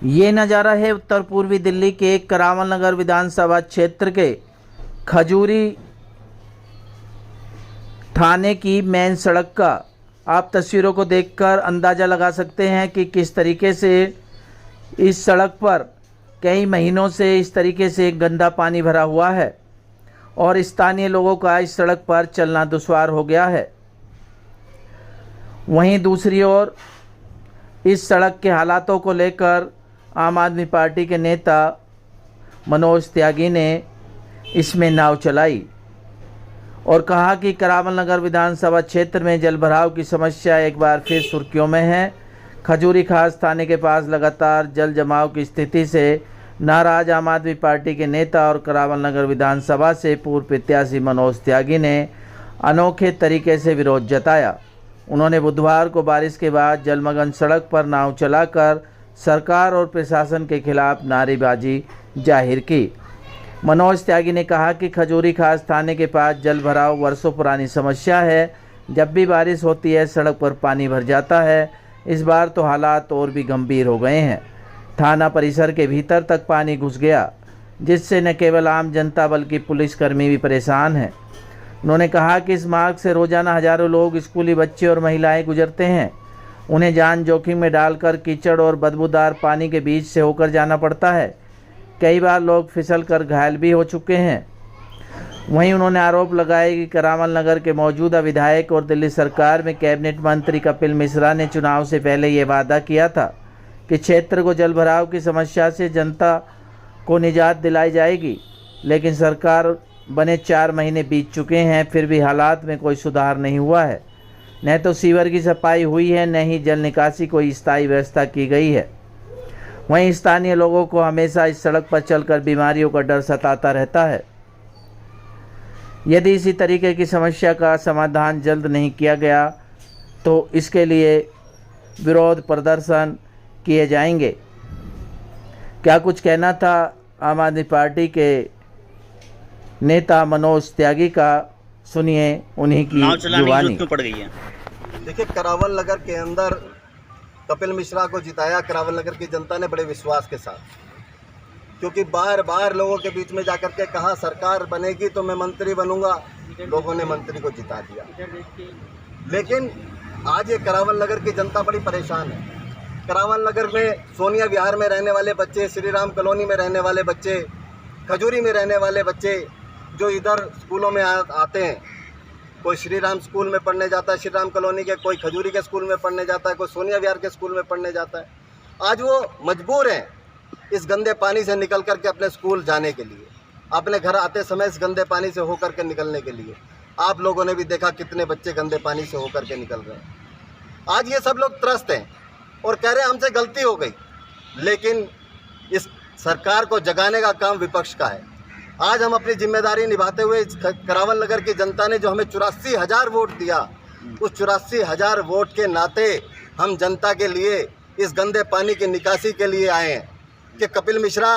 ये नज़ारा है उत्तर पूर्वी दिल्ली के करावल नगर विधानसभा क्षेत्र के खजूरी थाने की मेन सड़क का। आप तस्वीरों को देखकर अंदाज़ा लगा सकते हैं कि किस तरीके से इस सड़क पर कई महीनों से इस तरीके से गंदा पानी भरा हुआ है और स्थानीय लोगों का इस सड़क पर चलना दुश्वार हो गया है। वहीं दूसरी ओर इस सड़क के हालातों को लेकर आम आदमी पार्टी के नेता मनोज त्यागी ने इसमें नाव चलाई और कहा कि करावल नगर विधानसभा क्षेत्र में जलभराव की समस्या एक बार फिर सुर्खियों में है। खजूरी खास थाने के पास लगातार जल जमाव की स्थिति से नाराज आम आदमी पार्टी के नेता और करावल नगर विधानसभा से पूर्व प्रत्याशी मनोज त्यागी ने अनोखे तरीके से विरोध जताया। उन्होंने बुधवार को बारिश के बाद जलमग्न सड़क पर नाव चलाकर सरकार और प्रशासन के खिलाफ नारेबाजी जाहिर की। मनोज त्यागी ने कहा कि खजूरी खास थाने के पास जल भराव वर्षों पुरानी समस्या है। जब भी बारिश होती है सड़क पर पानी भर जाता है। इस बार तो हालात और भी गंभीर हो गए हैं। थाना परिसर के भीतर तक पानी घुस गया, जिससे न केवल आम जनता बल्कि पुलिसकर्मी भी परेशान हैं। उन्होंने कहा कि इस मार्ग से रोजाना हजारों लोग, स्कूली बच्चे और महिलाएं गुजरते हैं। उन्हें जान जोखिम में डालकर कीचड़ और बदबूदार पानी के बीच से होकर जाना पड़ता है। कई बार लोग फिसल कर घायल भी हो चुके हैं। वहीं उन्होंने आरोप लगाया कि करावल नगर के मौजूदा विधायक और दिल्ली सरकार में कैबिनेट मंत्री कपिल मिश्रा ने चुनाव से पहले ये वादा किया था कि क्षेत्र को जलभराव की समस्या से जनता को निजात दिलाई जाएगी, लेकिन सरकार बने 4 महीने बीत चुके हैं, फिर भी हालात में कोई सुधार नहीं हुआ है। न तो सीवर की सफाई हुई है, न ही जल निकासी कोई स्थायी व्यवस्था की गई है। वहीं स्थानीय लोगों को हमेशा इस सड़क पर चलकर बीमारियों का डर सताता रहता है। यदि इसी तरीके की समस्या का समाधान जल्द नहीं किया गया तो इसके लिए विरोध प्रदर्शन किए जाएंगे। क्या कुछ कहना था आम आदमी पार्टी के नेता मनोज त्यागी का, सुनिए उन्हीं की जुबानी। क्यों पड़ गई है? देखिए, करावल नगर के अंदर कपिल मिश्रा को जिताया करावल नगर की जनता ने बड़े विश्वास के साथ, क्योंकि बार बार लोगों के बीच में जाकर के कहा सरकार बनेगी तो मैं मंत्री बनूंगा। लोगों ने मंत्री को जिता दिया, लेकिन आज ये करावल नगर की जनता बड़ी परेशान है। करावल नगर में सोनिया विहार में रहने वाले बच्चे, श्री राम कॉलोनी में रहने वाले बच्चे, खजूरी में रहने वाले बच्चे जो इधर स्कूलों में आते हैं, कोई श्री राम स्कूल में पढ़ने जाता है श्री राम कॉलोनी के, कोई खजूरी के स्कूल में पढ़ने जाता है, कोई सोनिया विहार के स्कूल में पढ़ने जाता है। आज वो मजबूर हैं इस गंदे पानी से निकल करके अपने स्कूल जाने के लिए, अपने घर आते समय इस गंदे पानी से होकर के निकलने के लिए। आप लोगों ने भी देखा कितने बच्चे गंदे पानी से होकर के निकल रहे हैं। आज ये सब लोग त्रस्त हैं और कह रहे हैं हमसे गलती हो गई, लेकिन इस सरकार को जगाने का काम विपक्ष का है। आज हम अपनी जिम्मेदारी निभाते हुए करावल नगर की जनता ने जो हमें 84,000 वोट दिया, उस 84,000 वोट के नाते हम जनता के लिए इस गंदे पानी की निकासी के लिए आए हैं कि कपिल मिश्रा,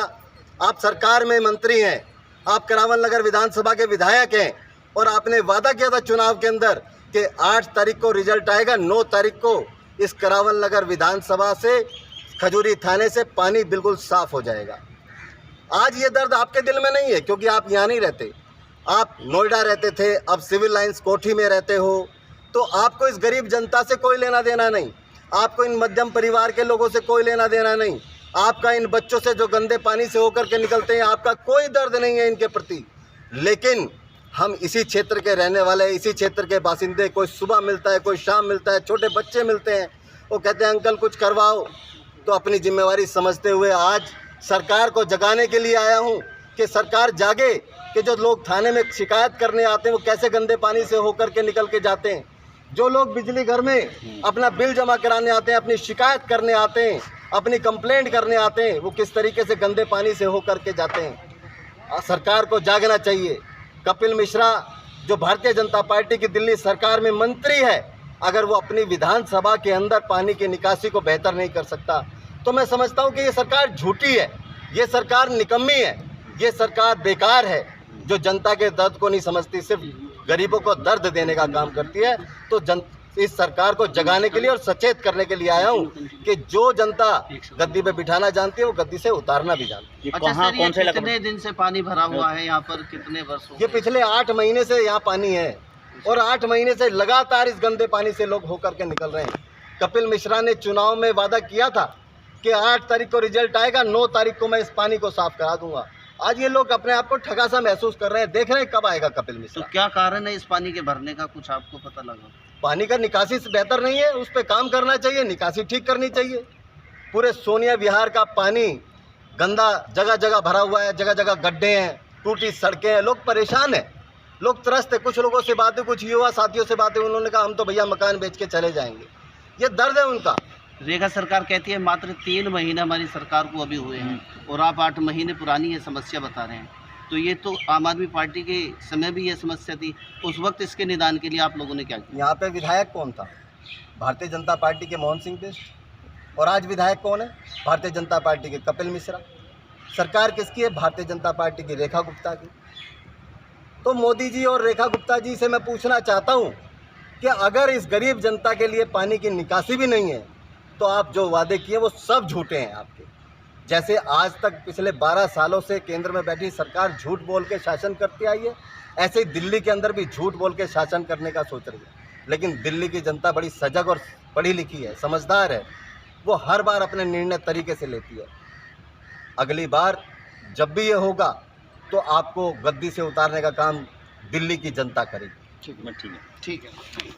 आप सरकार में मंत्री हैं, आप करावल नगर विधानसभा के विधायक हैं और आपने वादा किया था चुनाव के अंदर कि 8 तारीख को रिजल्ट आएगा, 9 तारीख को इस करावल नगर विधानसभा से, खजूरी थाने से पानी बिल्कुल साफ हो जाएगा। आज ये दर्द आपके दिल में नहीं है, क्योंकि आप यहाँ नहीं रहते, आप नोएडा रहते थे, अब सिविल लाइंस कोठी में रहते हो, तो आपको इस गरीब जनता से कोई लेना देना नहीं, आपको इन मध्यम परिवार के लोगों से कोई लेना देना नहीं, आपका इन बच्चों से जो गंदे पानी से होकर के निकलते हैं, आपका कोई दर्द नहीं है इनके प्रति। लेकिन हम इसी क्षेत्र के रहने वाले, इसी क्षेत्र के बासिंदे, कोई सुबह मिलता है, कोई शाम मिलता है, छोटे बच्चे मिलते हैं, वो कहते हैं अंकल कुछ करवाओ। तो अपनी जिम्मेवारी समझते हुए आज सरकार को जगाने के लिए आया हूं कि सरकार जागे कि जो लोग थाने में शिकायत करने आते हैं वो कैसे गंदे पानी से होकर के निकल के जाते हैं, जो लोग बिजली घर में अपना बिल जमा कराने आते हैं, अपनी शिकायत करने आते हैं, अपनी कंप्लेंट करने आते हैं, वो किस तरीके से गंदे पानी से होकर के जाते हैं। सरकार को जागना चाहिए। कपिल मिश्रा जो भारतीय जनता पार्टी की दिल्ली सरकार में मंत्री है, अगर वो अपनी विधानसभा के अंदर पानी की निकासी को बेहतर नहीं कर सकता, तो मैं समझता हूं कि ये सरकार झूठी है, ये सरकार निकम्मी है, ये सरकार बेकार है, जो जनता के दर्द को नहीं समझती, सिर्फ गरीबों को दर्द देने का काम करती है। तो इस सरकार को जगाने के लिए और सचेत करने के लिए आया हूँ कि जो जनता गद्दी पे बिठाना जानती है वो गद्दी से उतारना भी जानती अच्छा सर, ये कितने दिन से पानी भरा हुआ है यहाँ पर, कितने वर्षों है। ये पिछले 8 महीने से यहाँ पानी है और 8 महीने से लगातार इस गंदे पानी से लोग होकर के निकल रहे हैं। कपिल मिश्रा ने चुनाव में वादा किया था कि 8 तारीख को रिजल्ट आएगा, 9 तारीख को मैं इस पानी को साफ करा दूंगा। आज ये लोग अपने आप को ठगा सा महसूस कर रहे हैं, देख रहे हैं कब आएगा कपिल तो मिश्रा। क्या कारण है इस पानी के भरने का, कुछ आपको पता लगा? पानी का निकासी से बेहतर नहीं है, उस पर काम करना चाहिए, निकासी ठीक करनी चाहिए। पूरे सोनिया विहार का पानी गंदा जगह जगह भरा हुआ है, जगह जगह गड्ढे हैं, टूटी सड़कें हैं, लोग परेशान हैं, लोग त्रस्त है। कुछ लोगों से बातें, कुछ युवा साथियों से बातें, उन्होंने कहा हम तो भैया मकान बेच के चले जाएंगे। ये दर्द है उनका। रेखा सरकार कहती है मात्र 3 महीने हमारी सरकार को अभी हुए हैं और आप 8 महीने पुरानी ये समस्या बता रहे हैं। तो ये तो आम आदमी पार्टी के समय भी ये समस्या थी, उस वक्त इसके निदान के लिए आप लोगों ने क्या किया? यहाँ पे विधायक कौन था? भारतीय जनता पार्टी के मोहन सिंह बिष्ट। और आज विधायक कौन है? भारतीय जनता पार्टी के कपिल मिश्रा। सरकार किसकी है? भारतीय जनता पार्टी की रेखा गुप्ता की। तो मोदी जी और रेखा गुप्ता जी से मैं पूछना चाहता हूँ कि अगर इस गरीब जनता के लिए पानी की निकासी भी नहीं है तो आप जो वादे किए वो सब झूठे हैं आपके। जैसे आज तक पिछले 12 सालों से केंद्र में बैठी सरकार झूठ बोल के शासन करती आई है, ऐसे ही दिल्ली के अंदर भी झूठ बोल के शासन करने का सोच रही है। लेकिन दिल्ली की जनता बड़ी सजग और पढ़ी लिखी है, समझदार है, वो हर बार अपने निर्णय तरीके से लेती है। अगली बार जब भी ये होगा तो आपको गद्दी से उतारने का काम दिल्ली की जनता करेगी। ठीक है।